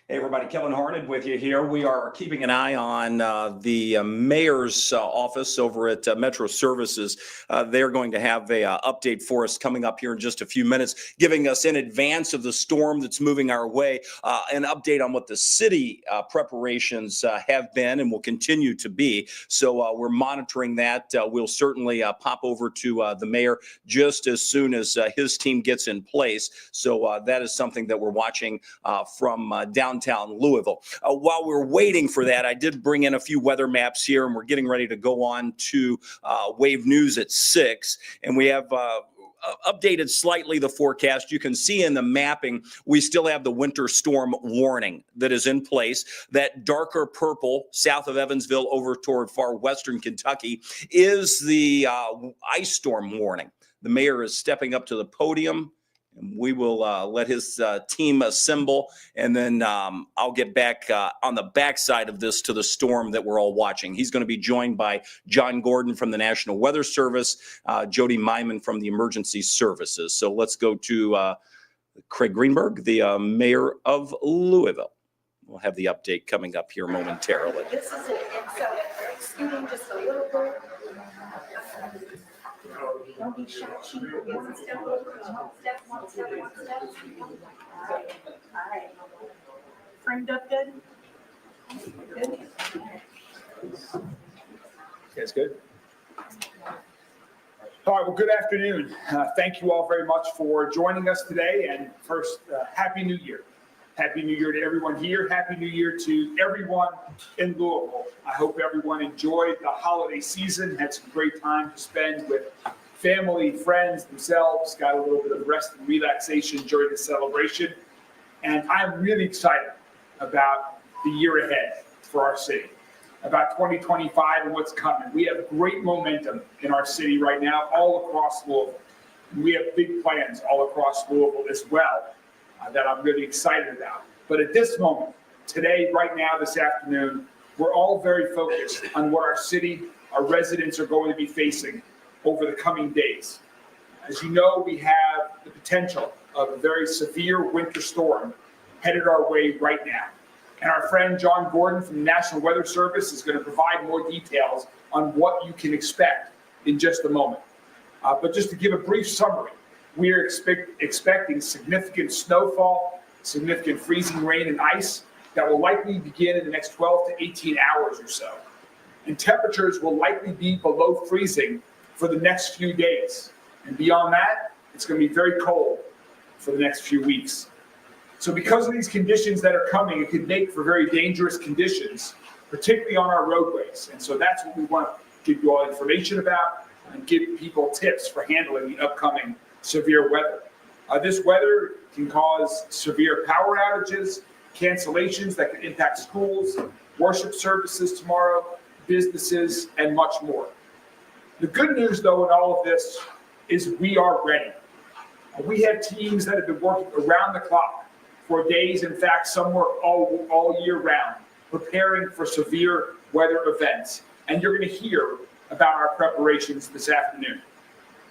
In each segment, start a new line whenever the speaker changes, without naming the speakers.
Hey everybody, Kevin Harned with you here. We are keeping an eye on the mayor's office over at Metro Services. They're going to have a update for us coming up here in just a few minutes, giving us in advance of the storm that's moving our way, an update on what the city preparations have been and will continue to be. So we're monitoring that. We'll certainly pop over to the mayor just as soon as his team gets in place. So that is something that we're watching from downtown Louisville. While we're waiting for that, I did bring in a few weather maps here, and we're getting ready to go on to Wave News at 6. And we have updated slightly the forecast. You can see in the mapping, we still have the winter storm warning that is in place. That darker purple south of Evansville over toward far western Kentucky is the ice storm warning. The mayor is stepping up to the podium, and we will let his team assemble, and then I'll get back on the backside of this to the storm that we're all watching. He's going to be joined by John Gordon from the National Weather Service, Jody Myman from the Emergency Services. So let's go to Craig Greenberg, the mayor of Louisville. We'll have the update coming up here momentarily.
This is it. So scooting just a little bit. Don't be shy. One step over, one step, one step, one step. All right. Framed up good? Good?
That's good. All right, well, good afternoon. Thank you all very much for joining us today. And first, Happy New Year. Happy New Year to everyone here. Happy New Year to everyone in Louisville. I hope everyone enjoyed the holiday season, had some great time to spend with family, friends, themselves, got a little bit of rest and relaxation during the celebration. And I'm really excited about the year ahead for our city, about 2025 and what's coming. We have great momentum in our city right now, all across Louisville. And we have big plans all across Louisville as well that I'm really excited about. But at this moment, today, right now, this afternoon, we're all very focused on what our city, our residents are going to be facing over the coming days. As you know, we have the potential of a very severe winter storm headed our way right now. And our friend John Gordon from the National Weather Service is going to provide more details on what you can expect in just a moment. But just to give a brief summary, we are expecting significant snowfall, significant freezing rain and ice that will likely begin in the next 12 to 18 hours or so. And temperatures will likely be below freezing for the next few days. And beyond that, it's going to be very cold for the next few weeks. So because of these conditions that are coming, it could make for very dangerous conditions, particularly on our roadways. And so that's what we want to give you all information about and give people tips for handling the upcoming severe weather. This weather can cause severe power outages, cancellations that can impact schools, worship services tomorrow, businesses, and much more. The good news, though, in all of this is we are ready. We have teams that have been working around the clock for days. In fact, some work all year round, preparing for severe weather events. And you're going to hear about our preparations this afternoon.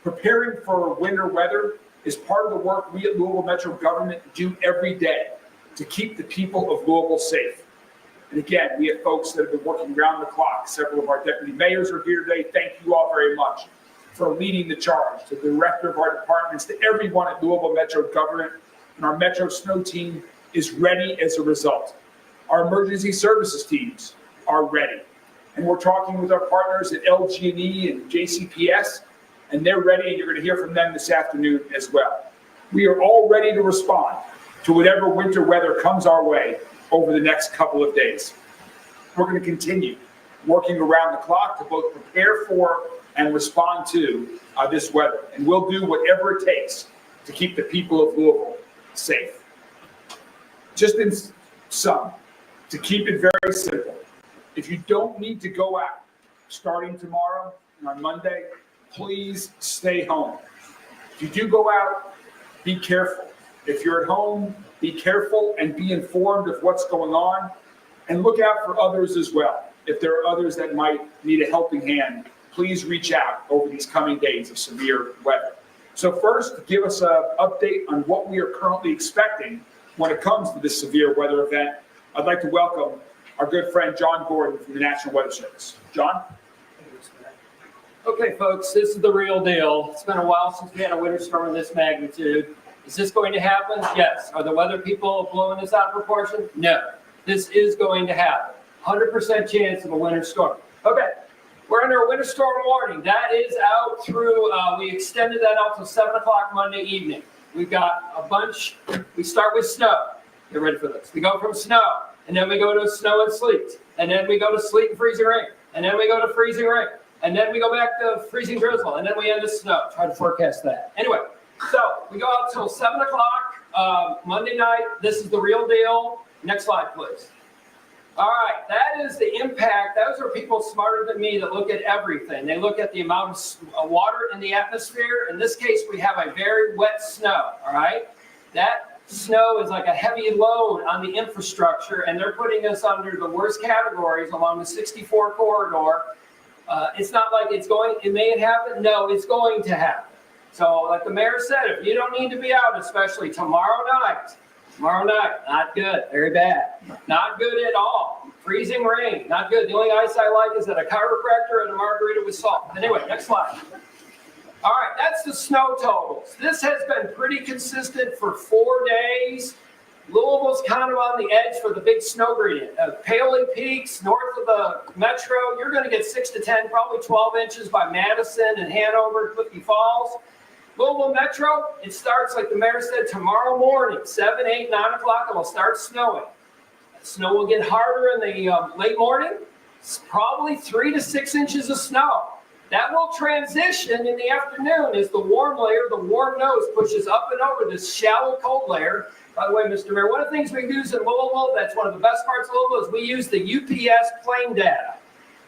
Preparing for winter weather is part of the work we at Louisville Metro government do every day to keep the people of Louisville safe. And again, we have folks that have been working around the clock. Several of our deputy mayors are here today. Thank you all very much for leading the charge. To the director of our departments, to everyone at Louisville Metro government, and our Metro Snow team is ready as a result. Our emergency services teams are ready. And we're talking with our partners at LG&E and JCPS, and they're ready, and you're going to hear from them this afternoon as well. We are all ready to respond to whatever winter weather comes our way over the next couple of days. We're going to continue working around the clock to both prepare for and respond to this weather. And we'll do whatever it takes to keep the people of Louisville safe. Just in sum, to keep it very simple, if you don't need to go out starting tomorrow and on Monday, please stay home. If you do go out, be careful. If you're at home, be careful and be informed of what's going on, and look out for others as well. If there are others that might need a helping hand, please reach out over these coming days of severe weather. So first, give us an update on what we are currently expecting when it comes to this severe weather event I'd like to welcome our good friend John Gordon from the National Weather Service. John?
Okay, folks, this is the real deal. It's been a while since we had a winter storm of this magnitude. Is this going to happen? Yes. Are the weather people blowing this out of proportion? No. This is going to happen. 100% chance of a winter storm. Okay, we're under a winter storm warning. That is out through, we extended that out till 7 o'clock Monday evening. We've got a bunch. We start with snow. Get ready for this. We go from snow, and then we go to snow and sleet, and then we go to sleet and freezing rain, and then we go to freezing rain, and then we go back to freezing drizzle, and then we end with snow. Try to forecast that. Anyway, so we go out till 7 o'clock Monday night. This is the real deal. Next slide, please. All right, that is the impact. Those are people smarter than me that look at everything. They look at the amount of water in the atmosphere. In this case, we have a very wet snow, all right? That snow is like a heavy load on the infrastructure, and they're putting us under the worst categories along the 64 corridor. It's not like it may happen. No, it's going to happen. So like the mayor said, if you don't need to be out, especially tomorrow night, not good, very bad. Not good at all. Freezing rain, not good. The only ice I like is at a chiropractor and a margarita with salt. Anyway, next slide. All right, that's the snow totals. This has been pretty consistent for 4 days. Louisville's kind of on the edge for the big snow gradient. Paoli Peaks, north of the metro, you're going to get 6 to 10, probably 12 inches by Madison and Hanover, Clifty Falls. Louisville Metro, it starts, like the mayor said, tomorrow morning, 7, 8, 9 o'clock, it will start snowing. The snow will get harder in the late morning. It's probably 3 to 6 inches of snow. That will transition in the afternoon as the warm layer, the warm nose, pushes up and over this shallow cold layer. By the way, Mr. Mayor, one of the things we use in Louisville, that's one of the best parts of Louisville, is we use the UPS plane data.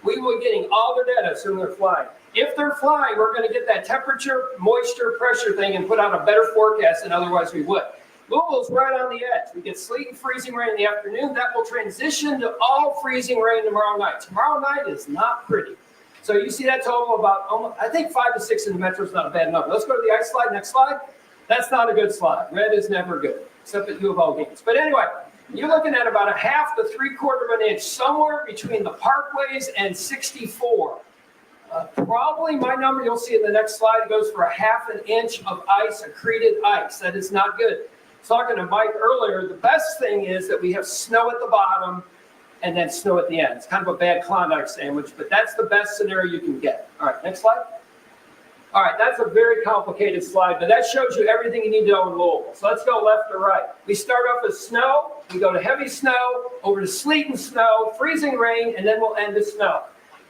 We will be getting all their data as soon as they're flying. If they're flying, we're going to get that temperature, moisture, pressure thing and put out a better forecast than otherwise we would. Louisville's right on the edge. We get sleet and freezing rain in the afternoon. That will transition to all freezing rain tomorrow night. Tomorrow night is not pretty. So you see that total about, almost, I think 5 to 6 in the metro is not a bad number. Let's go to the ice slide. Next slide. That's not a good slide. Red is never good, except at U of L games. But anyway, you're looking at about a 1/2 to 3/4 of an inch, somewhere between the parkways and 64. Probably my number, you'll see in the next slide, goes for a 1/2 inch of ice, accreted ice. That is not good. Talking to Mike earlier, the best thing is that we have snow at the bottom and then snow at the end. It's kind of a bad Klondike sandwich, but that's the best scenario you can get. All right, next slide. All right, that's a very complicated slide, but that shows you everything you need to know in Louisville. So let's go left to right. We start off with snow, we go to heavy snow, over to sleet and snow, freezing rain, and then we'll end with snow.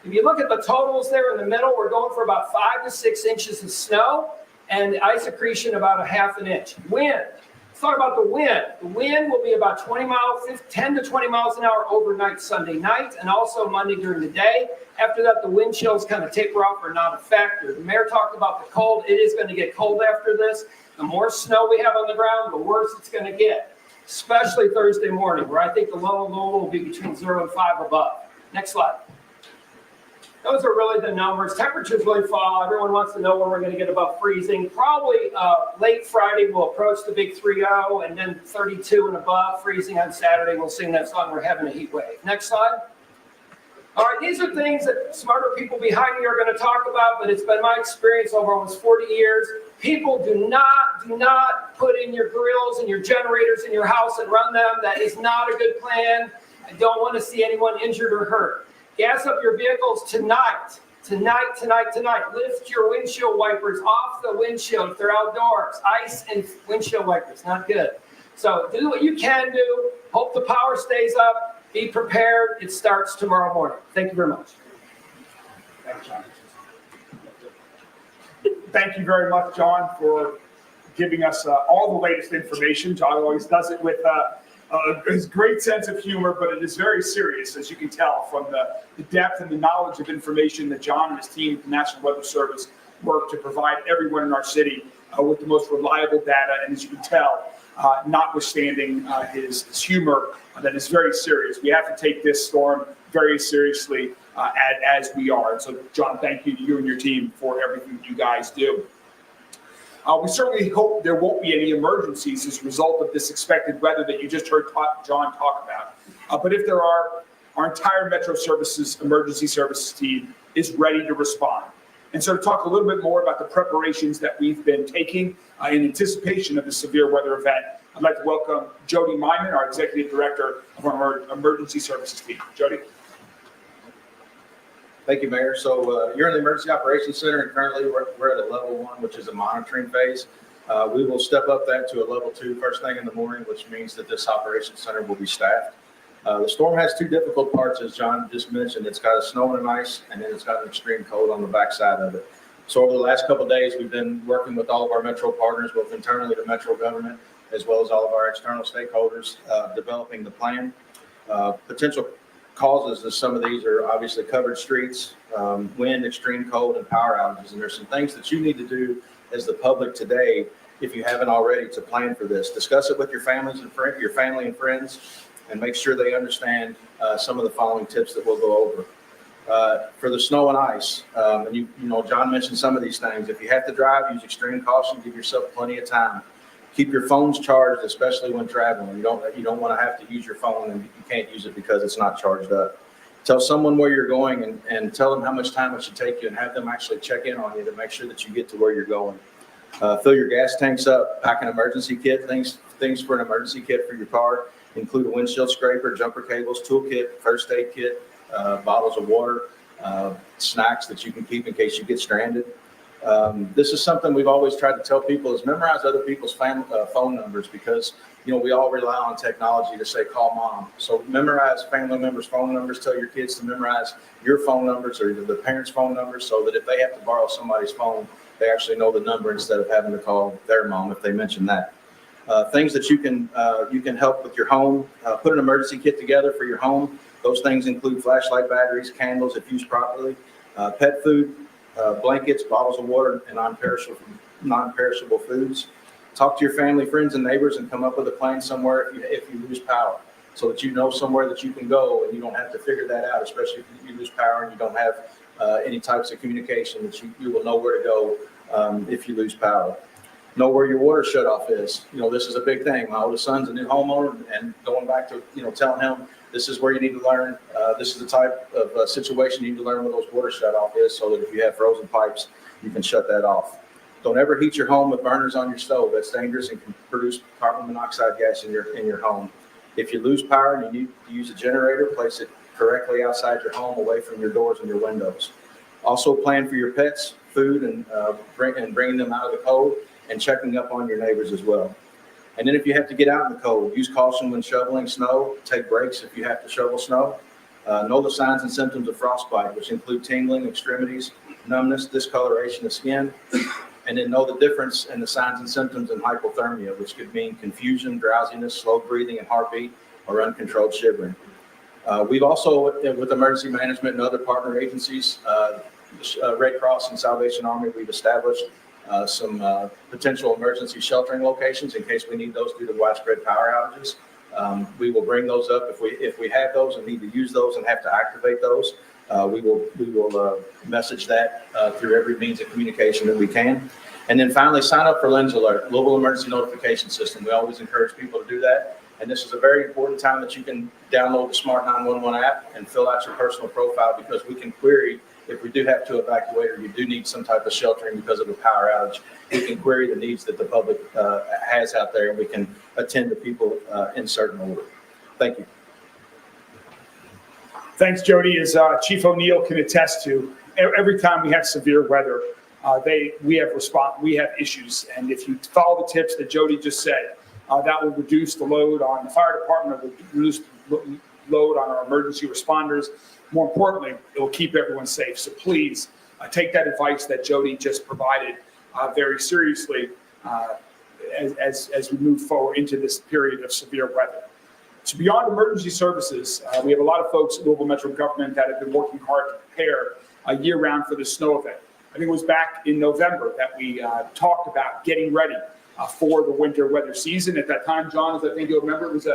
If you look at the totals there in the middle, we're going for about 5 to 6 inches of snow and ice accretion about a 1/2 inch. Wind. Let's talk about the wind. The wind will be about 10 to 20 miles an hour overnight Sunday night and also Monday during the day. After that, the wind chills kind of taper off or not a factor. The mayor talked about the cold. It is going to get cold after this. The more snow we have on the ground, the worse it's going to get, especially Thursday morning, where I think the low will be between 0 and 5 above. Next slide. Those are really the numbers. Temperatures really fall. Everyone wants to know when we're going to get above freezing. Probably late Friday, we'll approach the big 30, and then 32 and above. Freezing on Saturday, we'll sing that song, We're Having a Heat Wave. Next slide. All right, these are things that smarter people behind me are going to talk about, but it's been my experience over almost 40 years. People do not put in your grills and your generators in your house and run them. That is not a good plan. I don't want to see anyone injured or hurt. Gas up your vehicles tonight. Lift your windshield wipers off the windshield if they're outdoors. Ice and windshield wipers, not good. So do what you can do. Hope the power stays up. Be prepared. It starts tomorrow morning. Thank you very much.
Thank you very much, John, for giving us all the latest information. John always does it with his great sense of humor, but it is very serious, as you can tell from the depth and the knowledge of information that John and his team at the National Weather Service work to provide everyone in our city with the most reliable data. And as you can tell, notwithstanding his humor, that is very serious. We have to take this storm very seriously as we are. And so, John, thank you to you and your team for everything you guys do. We certainly hope there won't be any emergencies as a result of this expected weather that you just heard John talk about. But if there are, our entire Metro Services emergency services team is ready to respond. And so to talk a little bit more about the preparations that we've been taking in anticipation of the severe weather event, I'd like to welcome Jody Myman, our Executive Director of our Emergency Services team. Jody.
Thank you, Mayor. So you're in the Emergency Operations Center, and currently we're at a level 1, which is a monitoring phase. We will step up that to a level 2 first thing in the morning, which means that this operations center will be staffed. The storm has 2 difficult parts, as John just mentioned. It's got a snow and ice, and then it's got an extreme cold on the backside of it. So over the last couple of days, we've been working with all of our Metro partners, both internally to Metro government, as well as all of our external stakeholders, developing the plan. Potential causes of some of these are obviously covered streets, wind, extreme cold, and power outages. And there's some things that you need to do as the public today, if you haven't already, to plan for this. Discuss it with your families and your family and friends, and make sure they understand some of the following tips that we'll go over. For the snow and ice, and you know, John mentioned some of these things. If you have to drive, use extreme caution. Give yourself plenty of time. Keep your phones charged, especially when traveling. You don't want to have to use your phone and you can't use it because it's not charged up. Tell someone where you're going and tell them how much time it should take you, and have them actually check in on you to make sure that you get to where you're going. Fill your gas tanks up. Pack an emergency kit. Things for an emergency kit for your car include a windshield scraper, jumper cables, toolkit, first aid kit, bottles of water, snacks that you can keep in case you get stranded. This is something we've always tried to tell people is memorize other people's phone numbers, because, you know, we all rely on technology to say, call mom. So memorize family members' phone numbers. Tell your kids to memorize your phone numbers or the parents' phone numbers, so that if they have to borrow somebody's phone, they actually know the number instead of having to call their mom if they mention that. Things that you can help with your home. Put an emergency kit together for your home. Those things include flashlight batteries, candles if used properly, pet food, blankets, bottles of water, and non-perishable foods. Talk to your family, friends, and neighbors, and come up with a plan somewhere if you lose power, so that you know somewhere that you can go and you don't have to figure that out, especially if you lose power and you don't have any types of communication, that you will know where to go if you lose power. Know where your water shutoff is. You know, this is a big thing. My oldest son's a new homeowner, and going back to, you know, telling him this is where you need to learn. This is the type of situation you need to learn where those water shutoff is, so that if you have frozen pipes, you can shut that off. Don't ever heat your home with burners on your stove. That's dangerous and can produce carbon monoxide gas in your home. If you lose power and you need to use a generator, place it correctly outside your home, away from your doors and your windows. Also plan for your pets, food, and bringing them out of the cold, and checking up on your neighbors as well. And then if you have to get out in the cold, use caution when shoveling snow. Take breaks if you have to shovel snow. Know the signs and symptoms of frostbite, which include tingling, extremities, numbness, discoloration of skin. And then know the difference in the signs and symptoms in hypothermia, which could mean confusion, drowsiness, slow breathing and heartbeat, or uncontrolled shivering. We've also, with emergency management and other partner agencies, Red Cross and Salvation Army, we've established some potential emergency sheltering locations in case we need those due to widespread power outages. We will bring those up if we have those and need to use those and have to activate those. We will message that through every means of communication that we can. And then finally, sign up for Lens Alert, Louisville Emergency Notification System. We always encourage people to do that. And this is a very important time that you can download the Smart 911 app and fill out your personal profile, because we can query if we do have to evacuate or you do need some type of sheltering because of a power outage. We can query the needs that the public has out there, and we can attend to people in certain order. Thank you.
Thanks, Jody. As Chief O'Neill can attest to, every time we have severe weather, we have issues. And if you follow the tips that Jody just said, that will reduce the load on the fire department, will reduce the load on our emergency responders. More importantly, it will keep everyone safe. So please take that advice that Jody just provided very seriously as we move forward into this period of severe weather. So beyond emergency services, we have a lot of folks at Louisville Metro government that have been working hard to prepare year-round for the snow event. I think it was back in November that we talked about getting ready for the winter weather season. At that time, John, as I think you'll remember, it was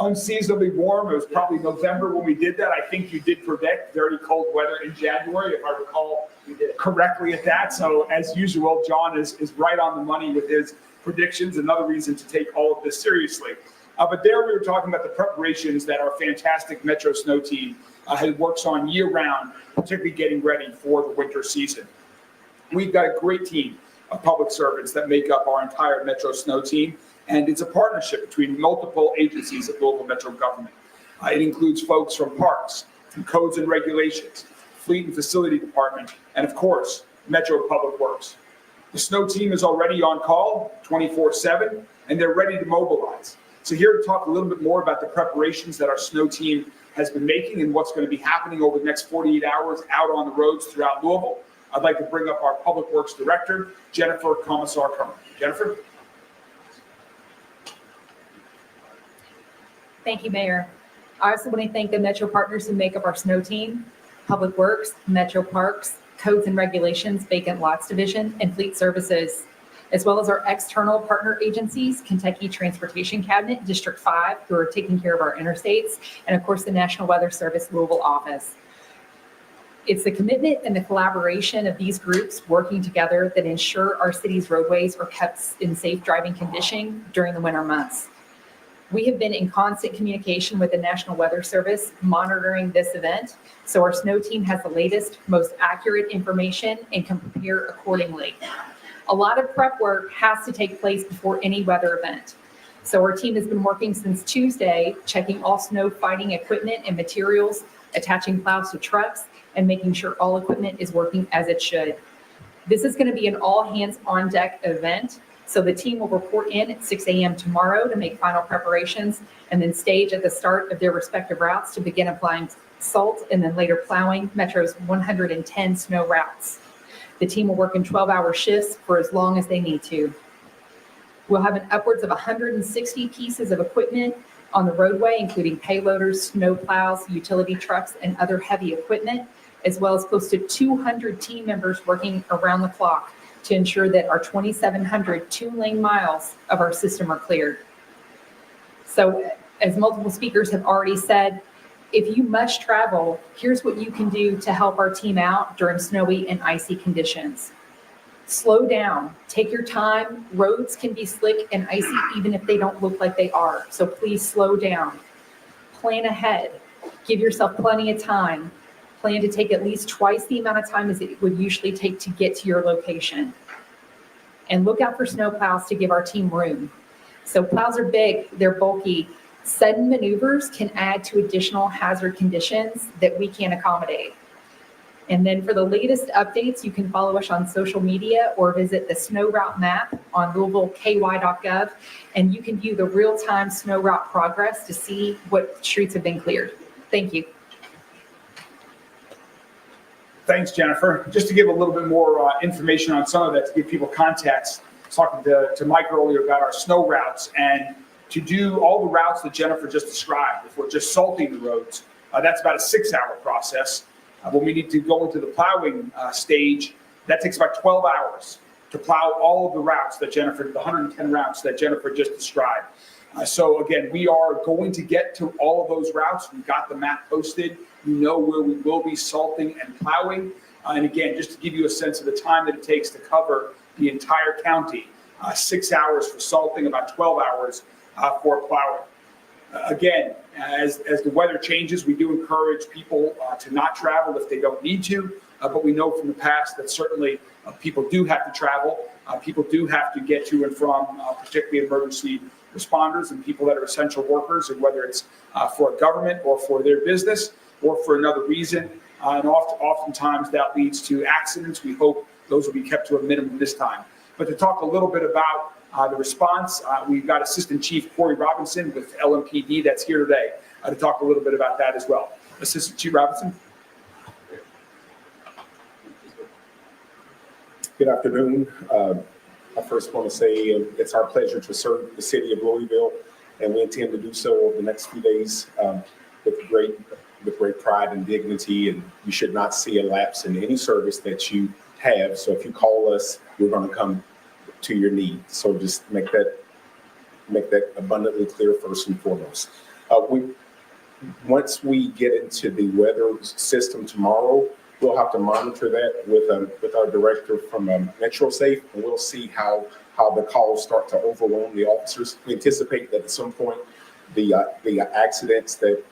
unseasonably warm. It was probably November when we did that. I think you did predict very cold weather in January, if I recall correctly at that. So as usual, John is right on the money with his predictions. Another reason to take all of this seriously. But there we were talking about the preparations that our fantastic Metro Snow team works on year round, particularly getting ready for the winter season. We've got a great team of public servants that make up our entire Metro Snow team, and it's a partnership between multiple agencies of Louisville Metro government. It includes folks from parks, from codes and regulations, fleet and facility department, and of course, Metro Public Works. The snow team is already on call 24/7, and they're ready to mobilize. So here to talk a little bit more about the preparations that our snow team has been making and what's going to be happening over the next 48 hours out on the roads throughout Louisville, I'd like to bring up our Public Works Director, Jennifer Commissar-Kerman. Jennifer?
Thank you, Mayor. I also want to thank the Metro partners who make up our snow team, Public Works, Metro Parks, Codes and Regulations, Vacant Lots Division, and Fleet Services, as well as our external partner agencies, Kentucky Transportation Cabinet, District 5, who are taking care of our interstates, and of course, the National Weather Service Louisville office. It's the commitment and the collaboration of these groups working together that ensure our city's roadways are kept in safe driving condition during the winter months. We have been in constant communication with the National Weather Service monitoring this event, so our snow team has the latest, most accurate information and can prepare accordingly. A lot of prep work has to take place before any weather event. So our team has been working since Tuesday, checking all snow fighting equipment and materials, attaching plows to trucks, and making sure all equipment is working as it should. This is going to be an all hands on deck event. So the team will report in at 6 a.m. tomorrow to make final preparations and then stage at the start of their respective routes to begin applying salt and then later plowing Metro's 110 snow routes. The team will work in 12-hour shifts for as long as they need to. We'll have an upwards of 160 pieces of equipment on the roadway, including payloaders, snow plows, utility trucks, and other heavy equipment, as well as close to 200 team members working around the clock to ensure that our 2,700 two-lane miles of our system are cleared. So as multiple speakers have already said, if you must travel, here's what you can do to help our team out during snowy and icy conditions. Slow down, take your time. Roads can be slick and icy even if they don't look like they are. So please slow down. Plan ahead, give yourself plenty of time. Plan to take at least twice the amount of time as it would usually take to get to your location. And look out for snow plows to give our team room. So plows are big, they're bulky. Sudden maneuvers can add to additional hazard conditions that we can't accommodate. And then for the latest updates, you can follow us on social media or visit the snow route map on louisvilleky.gov, and you can view the real-time snow route progress to see what streets have been cleared. Thank you.
Thanks, Jennifer. Just to give a little bit more information on some of that, to give people context, I was talking to Mike earlier about our snow routes, and to do all the routes that Jennifer just described, if we're just salting the roads, that's about a 6-hour process. When we need to go into the plowing stage, that takes about 12 hours to plow all of the routes that Jennifer, the 110 routes that Jennifer just described. So again, we are going to get to all of those routes. We've got the map posted. You know where we will be salting and plowing. And again, just to give you a sense of the time that it takes to cover the entire county, 6 hours for salting, about 12 hours for plowing. Again, as the weather changes, we do encourage people to not travel if they don't need to, but we know from the past that certainly people do have to travel. People do have to get to and from particularly emergency responders and people that are essential workers, and whether it's for a government or for their business or for another reason. And oftentimes that leads to accidents. We hope those will be kept to a minimum this time. But to talk a little bit about the response, we've got Assistant Chief Corey Robinson with LMPD that's here today to talk a little bit about that as well. Assistant Chief Robinson.
Good afternoon. I first want to say it's our pleasure to serve the city of Louisville, and we intend to do so over the next few days with great pride and dignity, and you should not see a lapse in any service that you have. So if you call us, we're going to come to your need. So just make that abundantly clear first and foremost. Once we get into the weather system tomorrow, we'll have to monitor that with our director from Metro Safe, and we'll see how the calls start to overwhelm the officers. We anticipate that at some point the accidents that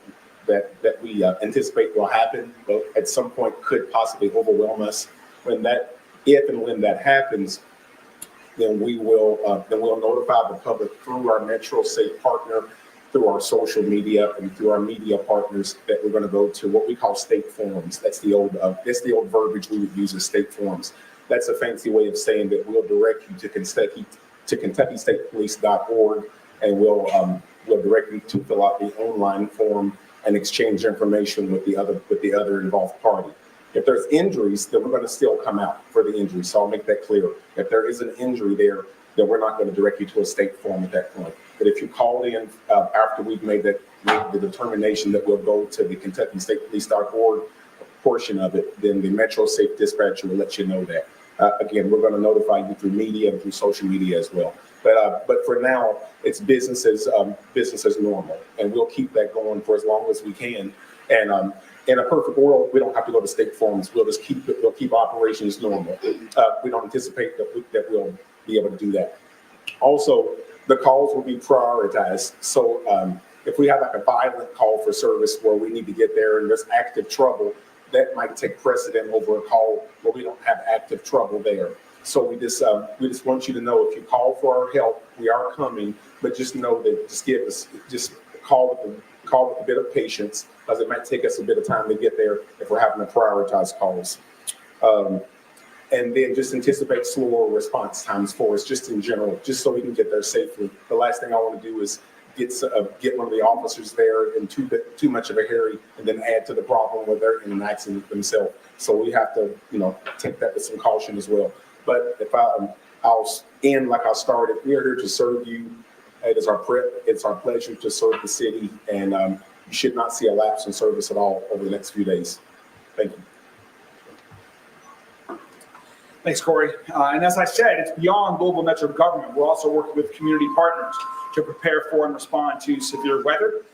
we anticipate will happen, but at some point could possibly overwhelm us. If and when that happens, then we'll notify the public through our Metro Safe partner, through our social media, and through our media partners that we're going to go to what we call state forums. That's the old verbiage we would use as state forums. That's a fancy way of saying that we'll direct you to KentuckyStatePolice.org, and we'll direct you to fill out the online form and exchange information with the other involved party. If there's injuries, then we're going to still come out for the injuries. So I'll make that clear. If there is an injury there, then we're not going to direct you to a state forum at that point. But if you call in after we've made the determination that we'll go to the KentuckyStatePolice.org portion of it, then the Metro Safe dispatcher will let you know that. Again, we're going to notify you through media and through social media as well. But for now, it's business as normal, and we'll keep that going for as long as we can. And in a perfect world, we don't have to go to state forums. We'll keep operations normal. We don't anticipate that we'll be able to do that. Also, the calls will be prioritized. So if we have like a violent call for service where we need to get there and there's active trouble, that might take precedent over a call where we don't have active trouble there. So we just want you to know, if you call for our help, we are coming, but just know that just call with a bit of patience, because it might take us a bit of time to get there if we're having to prioritize calls. And then just anticipate slower response times for us, just in general, just so we can get there safely. The last thing I want to do is get one of the officers there in too much of a hurry, and then add to the problem where they're in an accident themselves. So we have to, take that with some caution as well. But if I'll end like I started, we are here to serve you. It's our pleasure to serve the city, and you should not see a lapse in service at all over the next few days. Thank you.
Thanks, Corey. And as I said, it's beyond Louisville Metro government. We're also working with community partners to prepare for and respond to severe weather.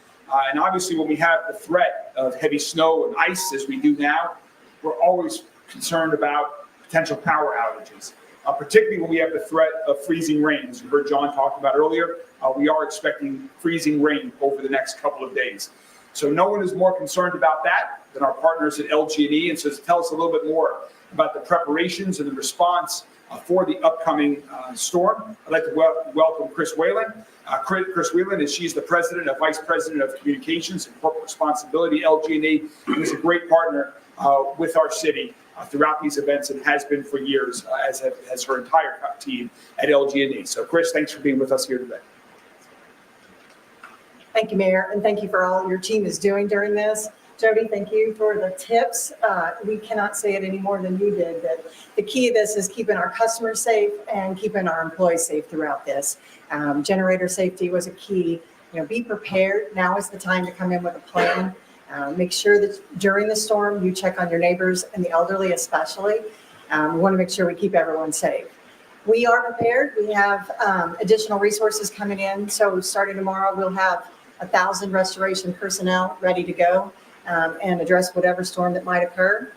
And obviously, when we have the threat of heavy snow and ice, as we do now, we're always concerned about potential power outages, particularly when we have the threat of freezing rain. As you heard John talk about earlier, we are expecting freezing rain over the next couple of days. So no one is more concerned about that than our partners at LG&E. And so to tell us a little bit more about the preparations and the response for the upcoming storm, I'd like to welcome Chris Whalen. Chris Whalen, she's the Vice President of Communications and Corporate Responsibility at LG&E, and is a great partner with our city throughout these events, and has been for years, as has her entire team at LG&E. So Chris, thanks for being with us here today.
Thank you, Mayor, and thank you for all your team is doing during this. Jody, thank you for the tips. We cannot say it any more than you did, that the key of this is keeping our customers safe and keeping our employees safe throughout this. Generator safety was a key. Be prepared. Now is the time to come in with a plan. Make sure that during the storm, you check on your neighbors and the elderly especially. We want to make sure we keep everyone safe. We are prepared. We have additional resources coming in. So starting tomorrow, we'll have 1,000 restoration personnel ready to go and address whatever storm that might occur.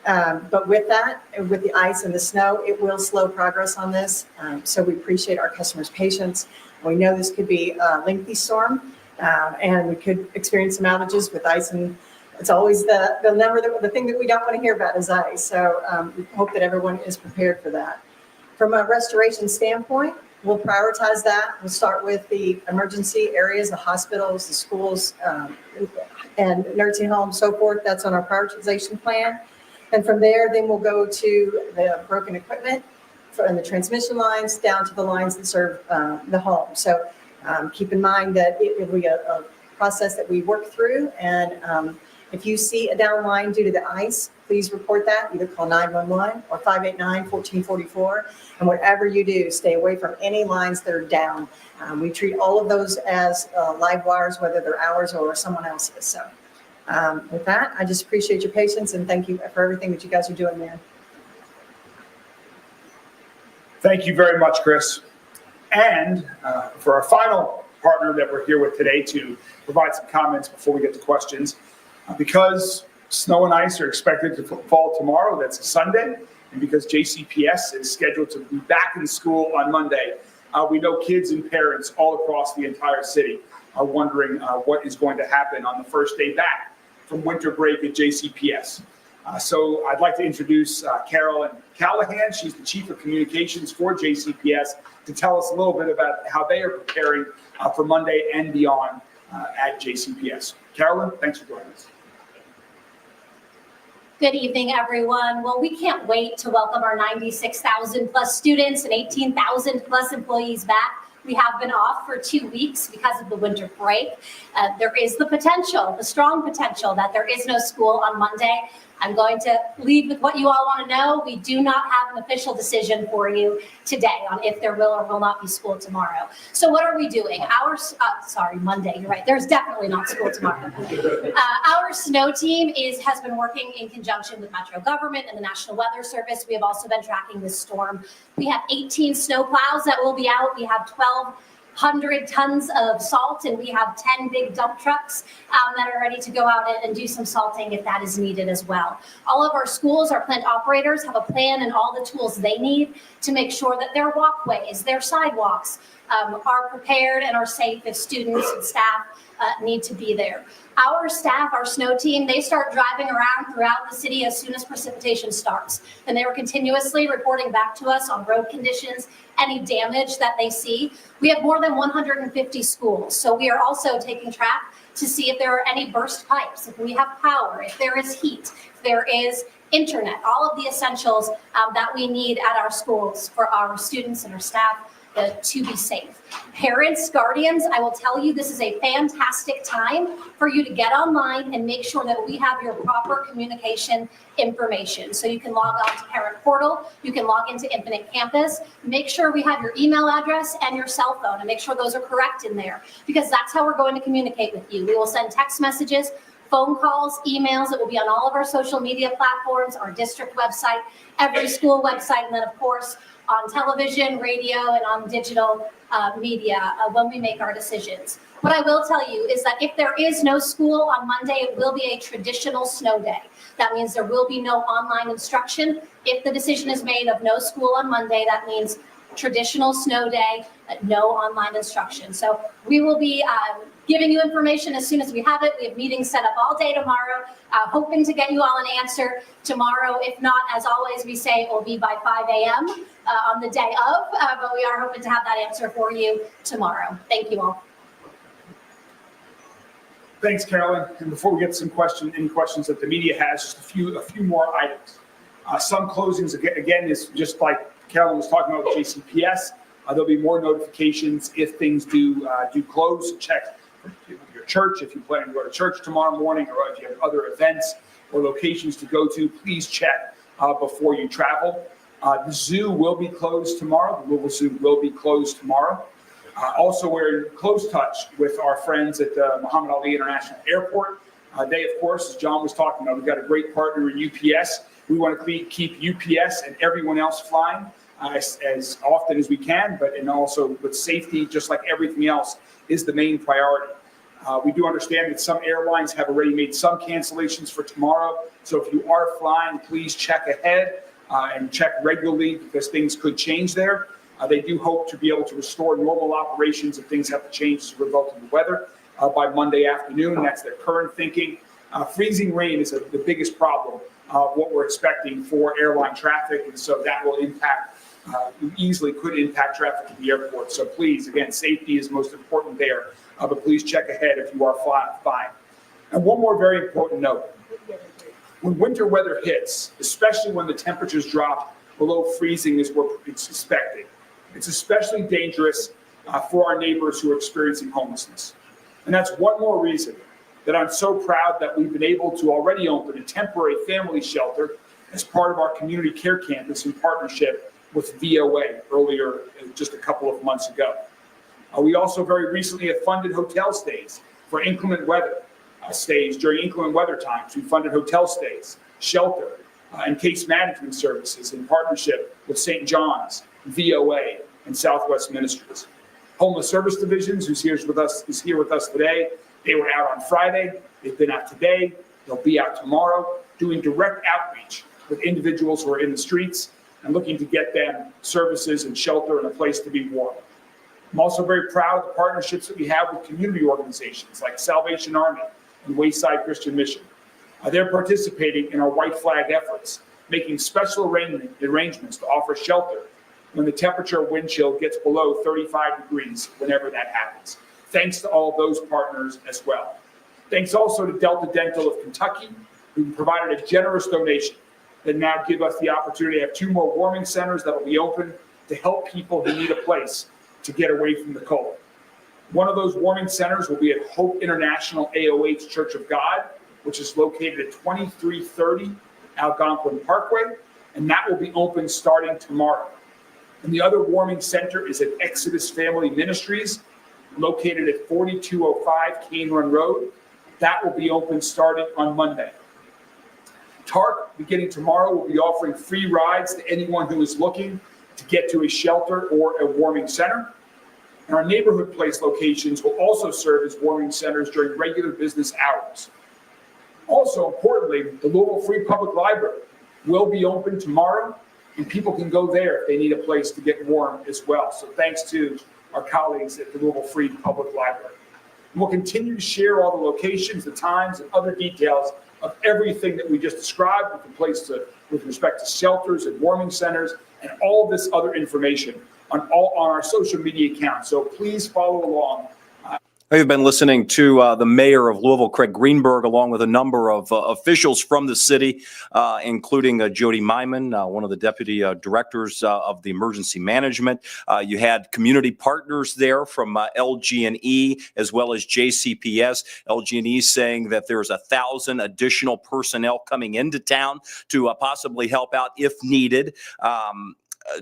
But with that, with the ice and the snow, it will slow progress on this. So we appreciate our customers' patience. We know this could be a lengthy storm, and we could experience some outages with ice, and it's always the thing that we don't want to hear about is ice. So we hope that everyone is prepared for that. From a restoration standpoint, we'll prioritize that. We'll start with the emergency areas, the hospitals, the schools, and nursing homes, so forth. That's on our prioritization plan. And from there, then we'll go to the broken equipment from the transmission lines down to the lines that serve the home. So keep in mind that it will be a process that we work through. And if you see a down line due to the ice, please report that. Either call 911 or 589-1444. And whatever you do, stay away from any lines that are down. We treat all of those as live wires, whether they're ours or someone else's. So with that, I just appreciate your patience and thank you for everything that you guys are doing there.
Thank you very much, Chris. And for our final partner that we're here with today to provide some comments before we get to questions, because snow and ice are expected to fall tomorrow, that's a Sunday, and because JCPS is scheduled to be back in school on Monday, We know kids and parents all across the entire city are wondering what is going to happen on the first day back from winter break at JCPS. So I'd like to introduce Carolyn Callahan. She's the Chief of Communications for JCPS, to tell us a little bit about how they are preparing for Monday and beyond at JCPS. Carolyn, thanks for joining us.
Good evening, everyone. Well, we can't wait to welcome our 96,000 plus students and 18,000 plus employees back. We have been off for 2 weeks because of the winter break. There is the potential, the strong potential, that there is no school on Monday. I'm going to lead with what you all want to know. We do not have an official decision for you today on if there will or will not be school tomorrow. So what are we doing? Monday, you're right. There's definitely not school tomorrow. Our snow team has been working in conjunction with Metro government and the National Weather Service. We have also been tracking this storm. We have 18 snow plows that will be out. We have 1,200 tons of salt, and we have 10 big dump trucks that are ready to go out and do some salting if that is needed as well. All of our schools, our plant operators, have a plan and all the tools they need to make sure that their walkways, their sidewalks are prepared and are safe if students and staff need to be there. Our staff, our snow team, they start driving around throughout the city as soon as precipitation starts. And they were continuously reporting back to us on road conditions, any damage that they see. We have more than 150 schools. So we are also taking track to see if there are any burst pipes, if we have power, if there is heat, if there is internet, all of the essentials that we need at our schools for our students and our staff to be safe. Parents, guardians, I will tell you, this is a fantastic time for you to get online and make sure that we have your proper communication information. So you can log on to Parent Portal, you can log into Infinite Campus, make sure we have your email address and your cell phone, and make sure those are correct in there, because that's how we're going to communicate with you. We will send text messages, phone calls, emails. It will be on all of our social media platforms, our district website, every school website, and then of course on television, radio, and on digital media when we make our decisions. What I will tell you is that if there is no school on Monday, it will be a traditional snow day. That means there will be no online instruction. If the decision is made of no school on Monday, that means traditional snow day, no online instruction. So we will be giving you information as soon as we have it. We have meetings set up all day tomorrow, hoping to get you all an answer tomorrow. If not, as always, we say it will be by 5 a.m. On the day of, but we are hoping to have that answer for you tomorrow. Thank you all.
Thanks, Carolyn. And before we get to any questions that the media has, just a few more items. Some closings, again, is just like Carolyn was talking about with JCPS. There'll be more notifications if things do close. Check your church if you plan to go to church tomorrow morning, or if you have other events or locations to go to. Please check before you travel. The zoo will be closed tomorrow. The Louisville Zoo will be closed tomorrow. Also, we're in close touch with our friends at the Muhammad Ali International Airport. They, of course, as John was talking about, we've got a great partner in UPS. We want to keep UPS and everyone else flying as often as we can, and also with safety, just like everything else, is the main priority. We do understand that some airlines have already made some cancellations for tomorrow. So if you are flying, please check ahead and check regularly, because things could change there. They do hope to be able to restore normal operations if things have to change as a result of the weather by Monday afternoon. That's their current thinking. Freezing rain is the biggest problem of what we're expecting for airline traffic, and so that will easily could impact traffic at the airport. So please, again, safety is most important there, but please check ahead if you are flying. And one more very important note. When winter weather hits, especially when the temperatures drop below freezing is what it's expected, it's especially dangerous for our neighbors who are experiencing homelessness. And that's one more reason that I'm so proud that we've been able to already open a temporary family shelter as part of our community care campus in partnership with VOA earlier, just a couple of months ago. We also very recently have funded hotel stays for inclement weather stays during inclement weather times. We funded hotel stays, shelter, and case management services in partnership with St. John's, VOA, and Southwest Ministries. Homeless Service Divisions, is here with us today. They were out on Friday. They've been out today. They'll be out tomorrow, doing direct outreach with individuals who are in the streets and looking to get them services and shelter and a place to be warm. I'm also very proud of the partnerships that we have with community organizations like Salvation Army and Wayside Christian Mission. They're participating in our white flag efforts, making special arrangements to offer shelter when the temperature wind chill gets below 35 degrees, whenever that happens. Thanks to all those partners as well. Thanks also to Delta Dental of Kentucky, who provided a generous donation that now give us the opportunity to have 2 more warming centers that will be open to help people who need a place to get away from the cold. One of those warming centers will be at Hope International AOH Church of God, which is located at 2330 Algonquin Parkway, and that will be open starting tomorrow. And the other warming center is at Exodus Family Ministries, located at 4205 Cane Run Road. That will be open starting on Monday. TARC, beginning tomorrow, will be offering free rides to anyone who is looking to get to a shelter or a warming center. And our neighborhood place locations will also serve as warming centers during regular business hours. Also, importantly, the Louisville Free Public Library will be open tomorrow, and people can go there if they need a place to get warm as well. So thanks to our colleagues at the Louisville Free Public Library. And we'll continue to share all the locations, the times, and other details of everything that we just described with respect to shelters and warming centers and all this other information on our social media accounts. So please follow along.
We've been listening to the mayor of Louisville, Craig Greenberg, along with a number of officials from the city, including Jody Myman, one of the deputy directors of the emergency management. You had community partners there from LG&E as well as JCPS. LG&E saying that there's 1,000 additional personnel coming into town to possibly help out if needed.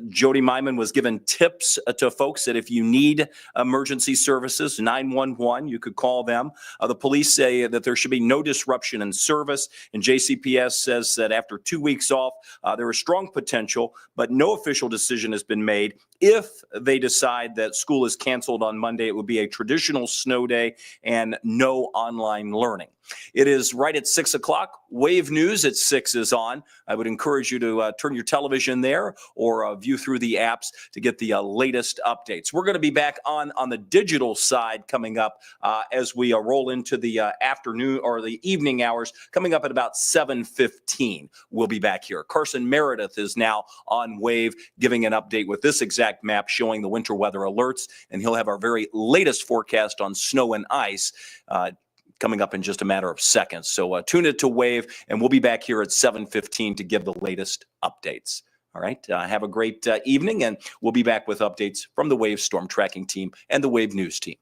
Jody Myman was given tips to folks that if you need emergency services, 911, you could call them. The police say that there should be no disruption in service. And JCPS says that after 2 weeks off, there is strong potential, but no official decision has been made. If they decide that school is canceled on Monday, it would be a traditional snow day and no online learning. It is right at 6 o'clock. Wave News at 6 is on. I would encourage you to turn your television there or view through the apps to get the latest updates. We're going to be back on the digital side coming up as we roll into the afternoon or the evening hours, coming up at about 7:15. We'll be back here. Carson Meredith is now on Wave giving an update with this exact map showing the winter weather alerts, and he'll have our very latest forecast on snow and ice coming up in just a matter of seconds. So tune it to Wave, and we'll be back here at 7:15 to give the latest updates. All right. Have a great evening, and we'll be back with updates from the Wave Storm Tracking Team and the Wave News Team.